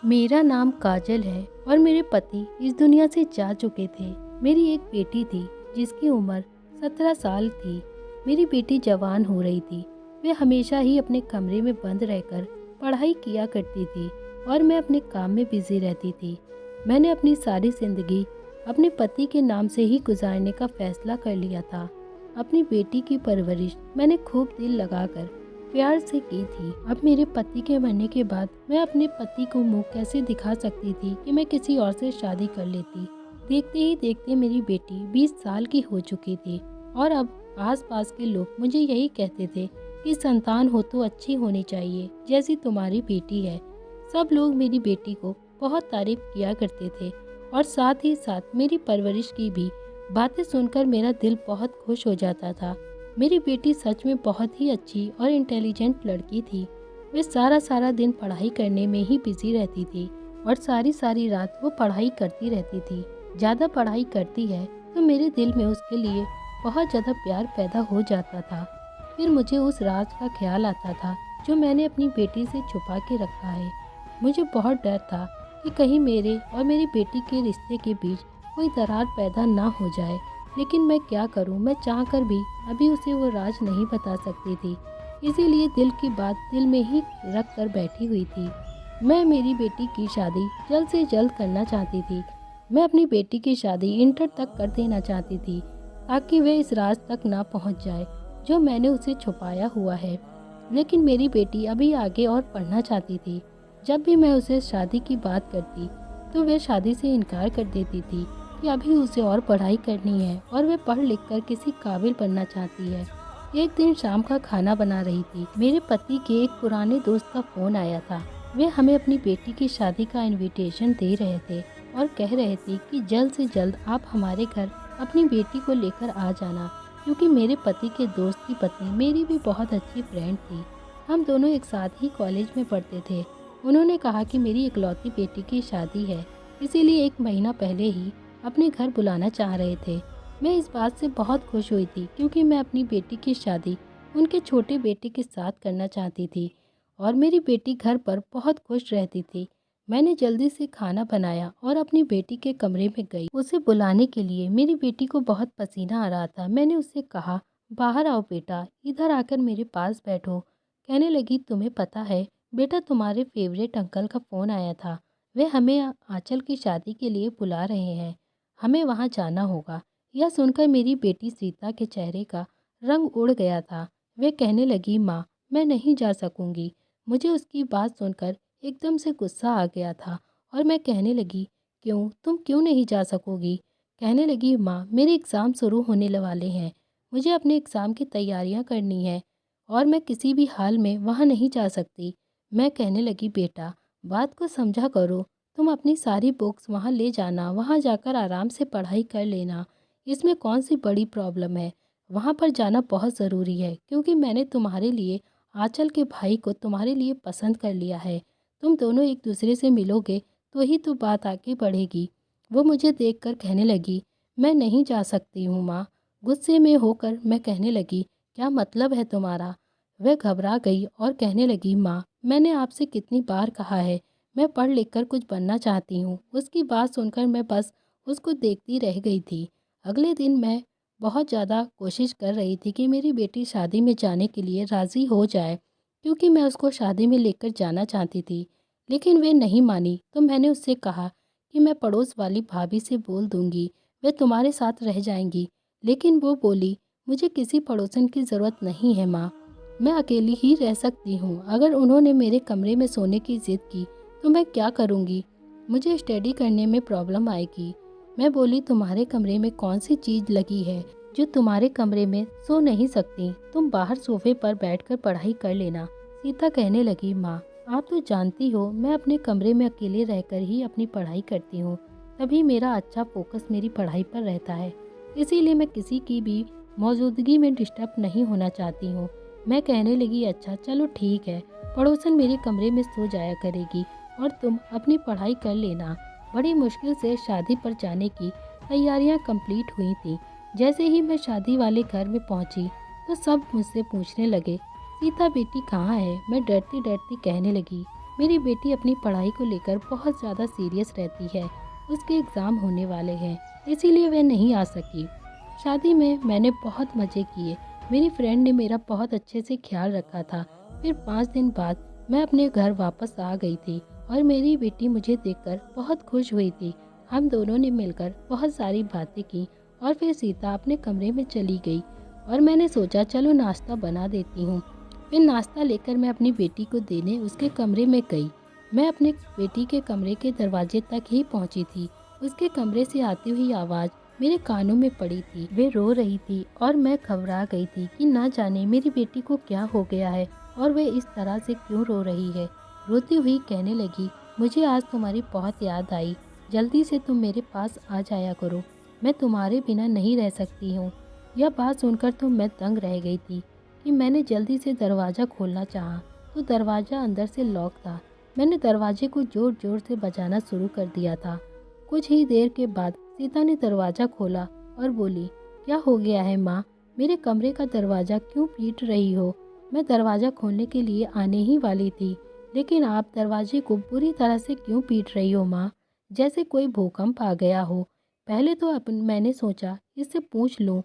मेरा नाम काजल है और मेरे पति इस दुनिया से जा चुके थे। मेरी एक बेटी थी जिसकी उम्र 17 साल थी। मेरी बेटी जवान हो रही थी। वे हमेशा ही अपने कमरे में बंद रहकर पढ़ाई किया करती थी और मैं अपने काम में बिजी रहती थी। मैंने अपनी सारी जिंदगी अपने पति के नाम से ही गुजारने का फैसला कर लिया था। अपनी बेटी की परवरिश मैंने खूब दिल लगाकर प्यार से की थी। अब मेरे पति के मरने के बाद मैं अपने पति को मुंह कैसे दिखा सकती थी कि मैं किसी और से शादी कर लेती। देखते ही देखते मेरी बेटी 20 साल की हो चुकी थी और अब आसपास के लोग मुझे यही कहते थे कि संतान हो तो अच्छी होनी चाहिए जैसी तुम्हारी बेटी है। सब लोग मेरी बेटी को बहुत तारीफ किया करते थे और साथ ही साथ मेरी परवरिश की भी बातें सुनकर मेरा दिल बहुत खुश हो जाता था। मेरी बेटी सच में बहुत ही अच्छी और इंटेलिजेंट लड़की थी। वे सारा दिन पढ़ाई करने में ही बिजी रहती थी और सारी रात वो पढ़ाई करती रहती थी। ज़्यादा पढ़ाई करती है तो मेरे दिल में उसके लिए बहुत ज़्यादा प्यार पैदा हो जाता था। फिर मुझे उस राज का ख्याल आता था जो मैंने अपनी बेटी से छुपा के रखा है। मुझे बहुत डर था कि कहीं मेरे और मेरी बेटी के रिश्ते के बीच कोई दरार पैदा ना हो जाए, लेकिन मैं क्या करूं, मैं चाहकर भी अभी उसे वो राज नहीं बता सकती थी। इसीलिए दिल की बात दिल में ही रख कर बैठी हुई थी। मैं मेरी बेटी की शादी जल्द से जल्द करना चाहती थी। मैं अपनी बेटी की शादी इंटर तक कर देना चाहती थी ताकि वह इस राज तक ना पहुंच जाए जो मैंने उसे छुपाया हुआ है। लेकिन मेरी बेटी अभी आगे और पढ़ना चाहती थी। जब भी मैं उसे शादी की बात करती तो वह शादी से इनकार कर देती थी कि अभी उसे और पढ़ाई करनी है और वह पढ़ लिख कर किसी काबिल बनना चाहती है। एक दिन शाम का खाना बना रही थी। मेरे पति के एक पुराने दोस्त का फोन आया था। वे हमें अपनी बेटी की शादी का इनविटेशन दे रहे थे और कह रहे थे कि जल्द से जल्द आप हमारे घर अपनी बेटी को लेकर आ जाना, क्योंकि मेरे पति के दोस्त की पत्नी मेरी भी बहुत अच्छी फ्रेंड थी। हम दोनों एक साथ ही कॉलेज में पढ़ते थे। उन्होंने कहा कि मेरी इकलौती बेटी की शादी है, इसीलिए 1 महीना पहले ही अपने घर बुलाना चाह रहे थे। मैं इस बात से बहुत खुश हुई थी क्योंकि मैं अपनी बेटी की शादी उनके छोटे बेटे के साथ करना चाहती थी और मेरी बेटी घर पर बहुत खुश रहती थी। मैंने जल्दी से खाना बनाया और अपनी बेटी के कमरे में गई उसे बुलाने के लिए। मेरी बेटी को बहुत पसीना आ रहा था। मैंने उससे कहा, बाहर आओ बेटा, इधर आकर मेरे पास बैठो। कहने लगी, तुम्हें पता है बेटा, तुम्हारे फेवरेट अंकल का फ़ोन आया था। वे हमें आंचल की शादी के लिए बुला रहे हैं। हमें वहाँ जाना होगा। यह सुनकर मेरी बेटी सीता के चेहरे का रंग उड़ गया था। वे कहने लगी, माँ मैं नहीं जा सकूँगी। मुझे उसकी बात सुनकर एकदम से गुस्सा आ गया था और मैं कहने लगी, क्यों, तुम क्यों नहीं जा सकोगी? कहने लगी, माँ मेरे एग्ज़ाम शुरू होने वाले हैं। मुझे अपने एग्ज़ाम की तैयारियाँ करनी है और मैं किसी भी हाल में वहाँ नहीं जा सकती। मैं कहने लगी, बेटा बात को समझा करो। तुम अपनी सारी बुक्स वहाँ ले जाना, वहाँ जाकर आराम से पढ़ाई कर लेना। इसमें कौन सी बड़ी प्रॉब्लम है? वहाँ पर जाना बहुत ज़रूरी है क्योंकि मैंने तुम्हारे लिए आंचल के भाई को तुम्हारे लिए पसंद कर लिया है। तुम दोनों एक दूसरे से मिलोगे तो ही तो बात आगे बढ़ेगी। वो मुझे देखकर कहने लगी, मैं नहीं जा सकती हूँ माँ। गुस्से में होकर मैं कहने लगी, क्या मतलब है तुम्हारा? वह घबरा गई और कहने लगी, माँ मैंने आपसे कितनी बार कहा है, मैं पढ़ लिख कर कुछ बनना चाहती हूँ। उसकी बात सुनकर मैं बस उसको देखती रह गई थी। अगले दिन मैं बहुत ज़्यादा कोशिश कर रही थी कि मेरी बेटी शादी में जाने के लिए राज़ी हो जाए, क्योंकि मैं उसको शादी में लेकर जाना चाहती थी। लेकिन वे नहीं मानी तो मैंने उससे कहा कि मैं पड़ोस वाली भाभी से बोल दूँगी, वे तुम्हारे साथ रह जाएंगी। लेकिन वो बोली, मुझे किसी पड़ोसन की ज़रूरत नहीं है माँ, मैं अकेली ही रह सकती हूँ। अगर उन्होंने मेरे कमरे में सोने की ज़िद की तो मैं क्या करूँगी? मुझे स्टडी करने में प्रॉब्लम आएगी। मैं बोली, तुम्हारे कमरे में कौन सी चीज़ लगी है जो तुम्हारे कमरे में सो नहीं सकती? तुम बाहर सोफे पर बैठकर पढ़ाई कर लेना। सीता कहने लगी, माँ आप तो जानती हो मैं अपने कमरे में अकेले रहकर ही अपनी पढ़ाई करती हूँ, तभी मेरा अच्छा फोकस मेरी पढ़ाई पर रहता है। इसीलिए मैं किसी की भी मौजूदगी में डिस्टर्ब नहीं होना चाहती हूँ। मैं कहने लगी, अच्छा चलो ठीक है, पड़ोसन मेरे कमरे में सो जाया करेगी और तुम अपनी पढ़ाई कर लेना। बड़ी मुश्किल से शादी पर जाने की तैयारियां कंप्लीट हुई थी। जैसे ही मैं शादी वाले घर में पहुंची तो सब मुझसे पूछने लगे, सीता बेटी कहाँ है? मैं डरती डरती कहने लगी, मेरी बेटी अपनी पढ़ाई को लेकर बहुत ज़्यादा सीरियस रहती है। उसके एग्ज़ाम होने वाले हैं, इसीलिए वह नहीं आ सकी। शादी में मैंने बहुत मज़े किए। मेरी फ्रेंड ने मेरा बहुत अच्छे से ख्याल रखा था। फिर 5 दिन बाद मैं अपने घर वापस आ गई थी और मेरी बेटी मुझे देखकर बहुत खुश हुई थी। हम दोनों ने मिलकर बहुत सारी बातें की और फिर सीता अपने कमरे में चली गई और मैंने सोचा चलो नाश्ता बना देती हूँ। फिर नाश्ता लेकर मैं अपनी बेटी को देने उसके कमरे में गई। मैं अपने बेटी के कमरे के दरवाजे तक ही पहुँची थी। उसके कमरे से आती हुई आवाज़ मेरे कानों में पड़ी थी। वे रो रही थी और मैं घबरा गई थी कि ना जाने मेरी बेटी को क्या हो गया है और वे इस तरह से क्यों रो रही है। रोती हुई कहने लगी, मुझे आज तुम्हारी बहुत याद आई। जल्दी से तुम मेरे पास आ जाया करो, मैं तुम्हारे बिना नहीं रह सकती हूँ। यह बात सुनकर तो मैं दंग रह गई थी कि मैंने जल्दी से दरवाज़ा खोलना चाहा तो दरवाज़ा अंदर से लॉक था। मैंने दरवाजे को ज़ोर ज़ोर से बजाना शुरू कर दिया था। कुछ ही देर के बाद सीता ने दरवाज़ा खोला और बोली, क्या हो गया है माँ? मेरे कमरे का दरवाज़ा क्यों पीट रही हो? मैं दरवाज़ा खोलने के लिए आने ही वाली थी, लेकिन आप दरवाजे को बुरी तरह से क्यों पीट रही हो माँ? जैसे कोई भूकंप आ गया हो। पहले तो मैंने सोचा इससे पूछ लूँ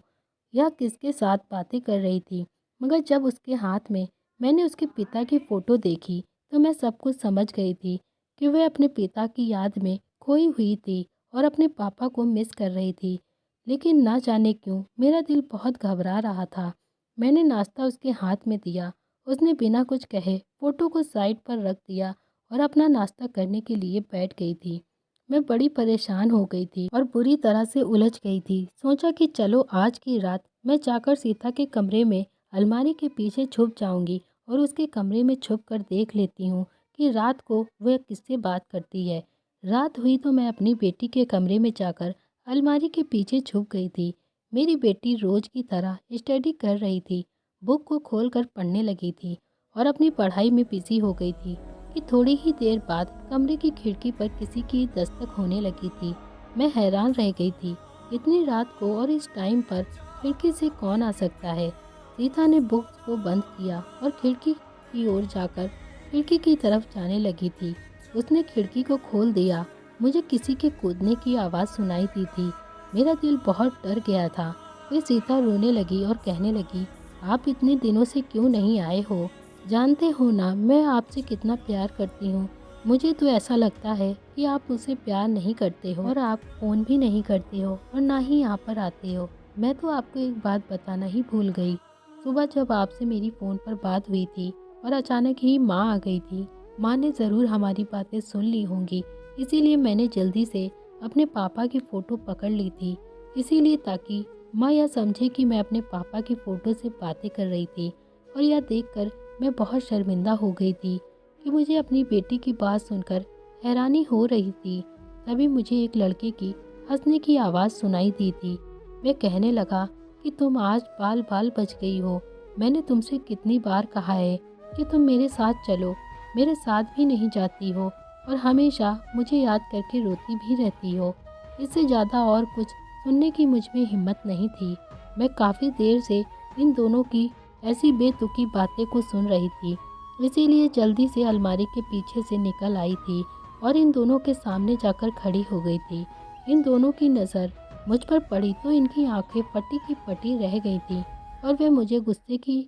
यह किसके साथ बातें कर रही थी, मगर जब उसके हाथ में मैंने उसके पिता की फ़ोटो देखी तो मैं सब कुछ समझ गई थी कि वह अपने पिता की याद में खोई हुई थी और अपने पापा को मिस कर रही थी। लेकिन ना जाने क्यों मेरा दिल बहुत घबरा रहा था। मैंने नाश्ता उसके हाथ में दिया। उसने बिना कुछ कहे फ़ोटो को साइड पर रख दिया और अपना नाश्ता करने के लिए बैठ गई थी। मैं बड़ी परेशान हो गई थी और बुरी तरह से उलझ गई थी। सोचा कि चलो आज की रात मैं जाकर सीता के कमरे में अलमारी के पीछे छुप जाऊंगी और उसके कमरे में छुप कर देख लेती हूँ कि रात को वह किससे बात करती है। रात हुई तो मैं अपनी बेटी के कमरे में जाकर अलमारी के पीछे छुप गई थी। मेरी बेटी रोज की तरह स्टडी कर रही थी, बुक को खोलकर पढ़ने लगी थी और अपनी पढ़ाई में बिजी हो गई थी कि थोड़ी ही देर बाद कमरे की खिड़की पर किसी की दस्तक होने लगी थी। मैं हैरान रह गई थी, इतनी रात को और इस टाइम पर खिड़की से कौन आ सकता है। सीता ने बुक्स को बंद किया और खिड़की की ओर जाकर खिड़की की तरफ जाने लगी थी। उसने खिड़की को खोल दिया। मुझे किसी के कूदने की आवाज़ सुनाई दी थी। मेरा दिल बहुत डर गया था। फिर सीता रोने लगी और कहने लगी, आप इतने दिनों से क्यों नहीं आए हो? जानते हो ना मैं आपसे कितना प्यार करती हूँ। मुझे तो ऐसा लगता है कि आप मुझसे प्यार नहीं करते हो और आप फ़ोन भी नहीं करते हो और ना ही यहाँ पर आते हो। मैं तो आपको एक बात बताना ही भूल गई। सुबह जब आपसे मेरी फ़ोन पर बात हुई थी और अचानक ही माँ आ गई थी। माँ ने ज़रूर हमारी बातें सुन ली होंगी, इसीलिए मैंने जल्दी से अपने पापा की फ़ोटो पकड़ ली थी। इसीलिए ताकि माँ यह समझे कि मैं अपने पापा की फ़ोटो से बातें कर रही थी। और यह देखकर मैं बहुत शर्मिंदा हो गई थी कि मुझे अपनी बेटी की बात सुनकर हैरानी हो रही थी। तभी मुझे एक लड़के की हंसने की आवाज़ सुनाई दी थी। वह कहने लगा कि तुम आज बाल बाल बच गई हो। मैंने तुमसे कितनी बार कहा है कि तुम मेरे साथ चलो, मेरे साथ भी नहीं जाती हो और हमेशा मुझे याद करके रोती भी रहती हो। इससे ज़्यादा और कुछ सुनने की मुझ में हिम्मत नहीं थी। मैं काफ़ी देर से इन दोनों की ऐसी बेतुकी बातें को सुन रही थी, इसीलिए जल्दी से अलमारी के पीछे से निकल आई थी और इन दोनों के सामने जाकर खड़ी हो गई थी। इन दोनों की नज़र मुझ पर पड़ी तो इनकी आंखें फटी की फटी रह गई थी और वे मुझे गुस्से की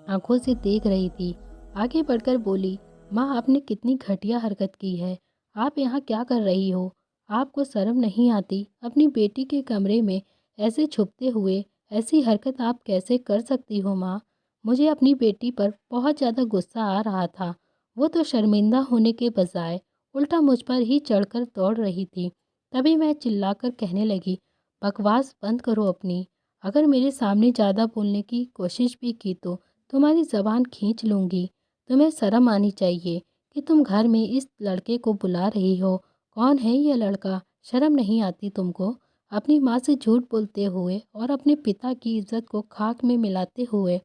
आंखों से देख रही थी। आगे बढ़कर बोली, माँ आपने कितनी घटिया हरकत की है। आप यहाँ क्या कर रही हो? आपको शर्म नहीं आती? अपनी बेटी के कमरे में ऐसे छुपते हुए ऐसी हरकत आप कैसे कर सकती हो माँ? मुझे अपनी बेटी पर बहुत ज़्यादा गुस्सा आ रहा था। वो तो शर्मिंदा होने के बजाय उल्टा मुझ पर ही चढ़कर दौड़ रही थी। तभी मैं चिल्लाकर कहने लगी, बकवास बंद करो अपनी। अगर मेरे सामने ज़्यादा बोलने की कोशिश भी की तो तुम्हारी ज़बान खींच लूँगी। तुम्हें शर्म आनी चाहिए कि तुम घर में इस लड़के को बुला रही हो। कौन है यह लड़का? शर्म नहीं आती तुमको? अपनी माँ से झूठ बोलते हुए और अपने पिता की इज्जत को खाक में मिलाते हुए।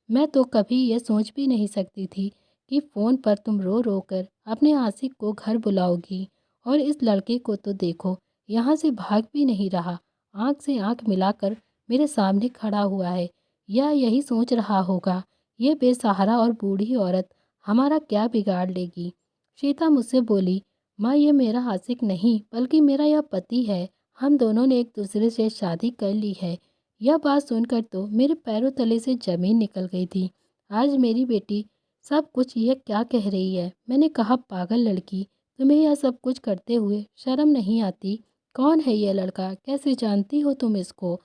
मैं तो कभी यह सोच भी नहीं सकती थी कि फ़ोन पर तुम रो रो कर अपने आशिक को घर बुलाओगी। और इस लड़के को तो देखो, यहाँ से भाग भी नहीं रहा। आँख से आँख मिलाकर मेरे सामने खड़ा हुआ है। यह यही सोच रहा होगा, ये बेसहारा और बूढ़ी औरत हमारा क्या बिगाड़ लेगी। श्वेता मुझसे बोली, माँ ये मेरा आशिक नहीं बल्कि मेरा यह पति है। हम दोनों ने एक दूसरे से शादी कर ली है। यह बात सुनकर तो मेरे पैरों तले से जमीन निकल गई थी। आज मेरी बेटी सब कुछ यह क्या कह रही है? मैंने कहा, पागल लड़की, तुम्हें यह सब कुछ करते हुए शर्म नहीं आती? कौन है यह लड़का? कैसे जानती हो तुम इसको?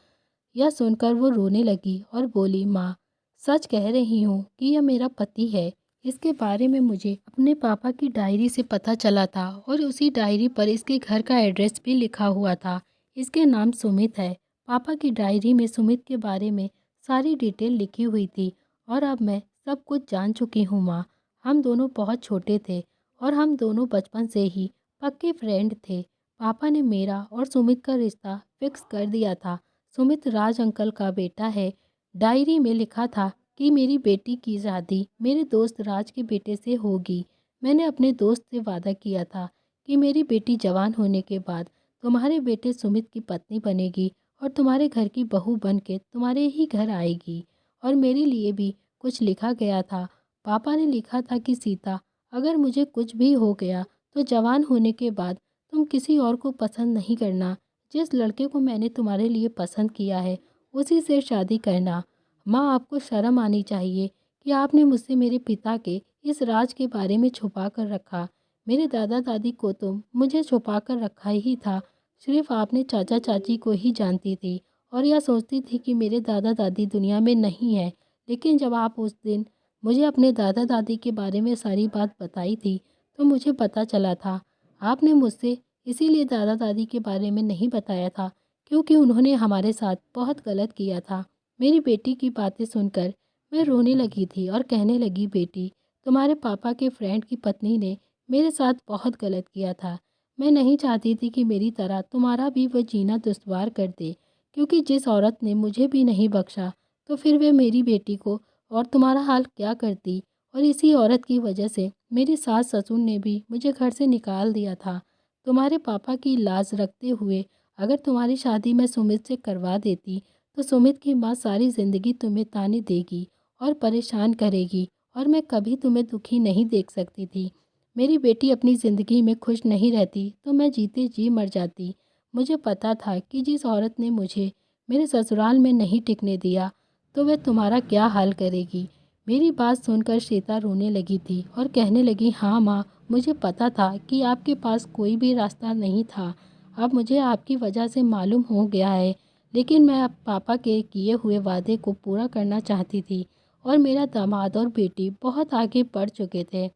यह सुनकर वो रोने लगी और बोली, माँ सच कह रही हूँ कि यह मेरा पति है। इसके बारे में मुझे अपने पापा की डायरी से पता चला था और उसी डायरी पर इसके घर का एड्रेस भी लिखा हुआ था। इसके नाम सुमित है। पापा की डायरी में सुमित के बारे में सारी डिटेल लिखी हुई थी और अब मैं सब कुछ जान चुकी हूँ माँ। हम दोनों बहुत छोटे थे और हम दोनों बचपन से ही पक्के फ्रेंड थे। पापा ने मेरा और सुमित का रिश्ता फिक्स कर दिया था। सुमित राज अंकल का बेटा है। डायरी में लिखा था कि मेरी बेटी की शादी मेरे दोस्त राज के बेटे से होगी। मैंने अपने दोस्त से वादा किया था कि मेरी बेटी जवान होने के बाद तुम्हारे बेटे सुमित की पत्नी बनेगी और तुम्हारे घर की बहू बन के तुम्हारे ही घर आएगी। और मेरे लिए भी कुछ लिखा गया था। पापा ने लिखा था कि सीता, अगर मुझे कुछ भी हो गया तो जवान होने के बाद तुम किसी और को पसंद नहीं करना। जिस लड़के को मैंने तुम्हारे लिए पसंद किया है उसी से शादी करना। माँ, आपको शर्म आनी चाहिए कि आपने मुझसे मेरे पिता के इस राज के बारे में छुपा कर रखा। मेरे दादा दादी को तो मुझे छुपा कर रखा ही था। सिर्फ आपने चाचा चाची को ही जानती थी और यह सोचती थी कि मेरे दादा दादी दुनिया में नहीं है। लेकिन जब आप उस दिन मुझे अपने दादा दादी के बारे में सारी बात बताई थी तो मुझे पता चला था। आपने मुझसे इसीलिए दादा दादी के बारे में नहीं बताया था क्योंकि उन्होंने हमारे साथ बहुत गलत किया था। मेरी बेटी की बातें सुनकर मैं रोने लगी थी और कहने लगी, बेटी, तुम्हारे पापा के फ्रेंड की पत्नी ने मेरे साथ बहुत गलत किया था। मैं नहीं चाहती थी कि मेरी तरह तुम्हारा भी वह जीना दुश्वार कर दे, क्योंकि जिस औरत ने मुझे भी नहीं बख्शा तो फिर वे मेरी बेटी को और तुम्हारा हाल क्या करती। और इसी औरत की वजह से मेरी सास ससुर ने भी मुझे घर से निकाल दिया था। तुम्हारे पापा की लाज रखते हुए अगर तुम्हारी शादी मैं सुमित से करवा देती तो सुमित की माँ सारी ज़िंदगी तुम्हें ताने देगी और परेशान करेगी और मैं कभी तुम्हें दुखी नहीं देख सकती थी। मेरी बेटी अपनी ज़िंदगी में खुश नहीं रहती तो मैं जीते जी मर जाती। मुझे पता था कि जिस औरत ने मुझे मेरे ससुराल में नहीं टिकने दिया तो वह तुम्हारा क्या हाल करेगी। मेरी बात सुनकर श्वेता रोने लगी थी और कहने लगी, हाँ माँ, मुझे पता था कि आपके पास कोई भी रास्ता नहीं था। अब मुझे आपकी वजह से मालूम हो गया है। लेकिन मैं अब पापा के किए हुए वादे को पूरा करना चाहती थी और मेरा दामाद और बेटी बहुत आगे बढ़ चुके थे।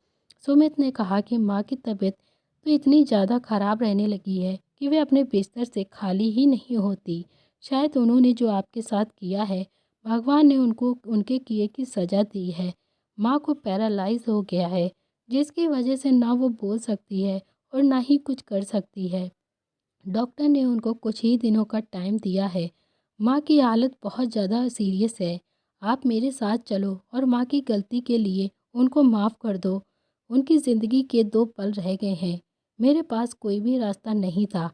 सुमित ने कहा कि माँ की तबीयत तो इतनी ज़्यादा खराब रहने लगी है कि वे अपने बिस्तर से खाली ही नहीं होती। शायद उन्होंने जो आपके साथ किया है, भगवान ने उनको उनके किए की सज़ा दी है। माँ को पैरालाइज हो गया है, जिसकी वजह से ना वो बोल सकती है और ना ही कुछ कर सकती है। डॉक्टर ने उनको कुछ ही दिनों का टाइम दिया है। माँ की हालत बहुत ज़्यादा सीरियस है। आप मेरे साथ चलो और माँ की गलती के लिए उनको माफ़ कर दो। उनकी ज़िंदगी के 2 पल रह गए हैं। मेरे पास कोई भी रास्ता नहीं था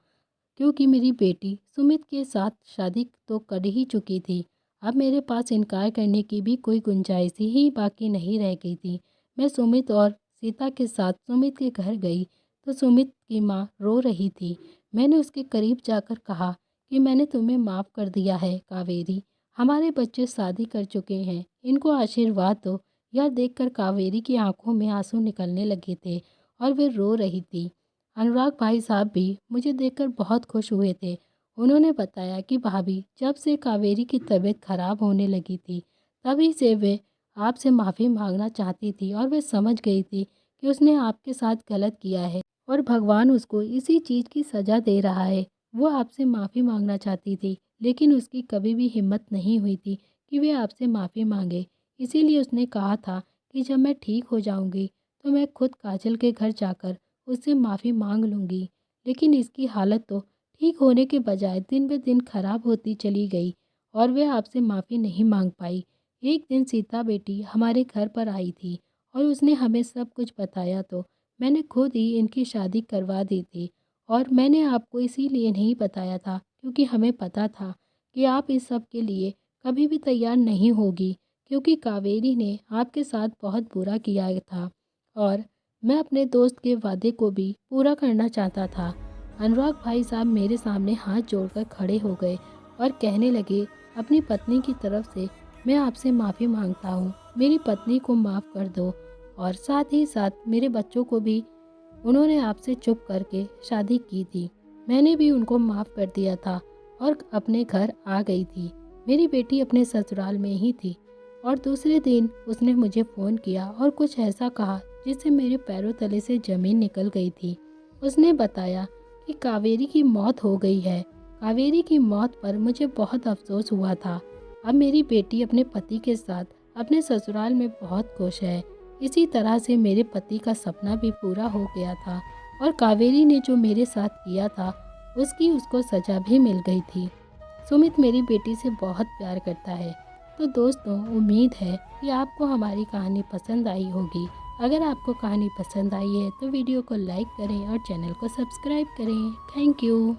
क्योंकि मेरी बेटी सुमित के साथ शादी तो कर ही चुकी थी। अब मेरे पास इनकार करने की भी कोई गुंजाइश ही बाकी नहीं रह गई थी। मैं सुमित और सीता के साथ सुमित के घर गई तो सुमित की माँ रो रही थी। मैंने उसके करीब जाकर कहा कि मैंने तुम्हें माफ़ कर दिया है कावेरी। हमारे बच्चे शादी कर चुके हैं, इनको आशीर्वाद दो। यह देखकर कावेरी की आंखों में आंसू निकलने लगे थे और वे रो रही थी। अनुराग भाई साहब भी मुझे देखकर बहुत खुश हुए थे। उन्होंने बताया कि भाभी, जब से कावेरी की तबीयत खराब होने लगी थी तभी से वे आपसे माफ़ी मांगना चाहती थी और वे समझ गई थी कि उसने आपके साथ गलत किया है और भगवान उसको इसी चीज़ की सज़ा दे रहा है। वो आपसे माफ़ी मांगना चाहती थी लेकिन उसकी कभी भी हिम्मत नहीं हुई थी कि वे आपसे माफ़ी मांगे। इसीलिए उसने कहा था कि जब मैं ठीक हो जाऊंगी तो मैं खुद काजल के घर जाकर उससे माफ़ी मांग लूँगी। लेकिन इसकी हालत तो ठीक होने के बजाय दिन ब दिन खराब होती चली गई और वह आपसे माफ़ी नहीं मांग पाई। एक दिन सीता बेटी हमारे घर पर आई थी और उसने हमें सब कुछ बताया तो मैंने खुद ही इनकी शादी करवा दी थी। और मैंने आपको इसीलिए नहीं बताया था क्योंकि हमें पता था कि आप इस सब के लिए कभी भी तैयार नहीं होगी, क्योंकि कावेरी ने आपके साथ बहुत बुरा किया था और मैं अपने दोस्त के वादे को भी पूरा करना चाहता था। अनुराग भाई साहब मेरे सामने हाथ जोड़कर खड़े हो गए और कहने लगे, अपनी पत्नी की तरफ से मैं आपसे माफ़ी मांगता हूँ। मेरी पत्नी को माफ़ कर दो और साथ ही साथ मेरे बच्चों को भी। उन्होंने आपसे चुप करके शादी की थी। मैंने भी उनको माफ़ कर दिया था और अपने घर आ गई थी। मेरी बेटी अपने ससुराल में ही थी और दूसरे दिन उसने मुझे फ़ोन किया और कुछ ऐसा कहा जिससे मेरे पैरों तले से ज़मीन निकल गई थी। उसने बताया कि कावेरी की मौत हो गई है। कावेरी की मौत पर मुझे बहुत अफसोस हुआ था। अब मेरी बेटी अपने पति के साथ अपने ससुराल में बहुत खुश है। इसी तरह से मेरे पति का सपना भी पूरा हो गया था और कावेरी ने जो मेरे साथ किया था उसकी उसको सज़ा भी मिल गई थी। सुमित मेरी बेटी से बहुत प्यार करता है। तो दोस्तों, उम्मीद है कि आपको हमारी कहानी पसंद आई होगी। अगर आपको कहानी पसंद आई है तो वीडियो को लाइक करें और चैनल को सब्सक्राइब करें। Thank you.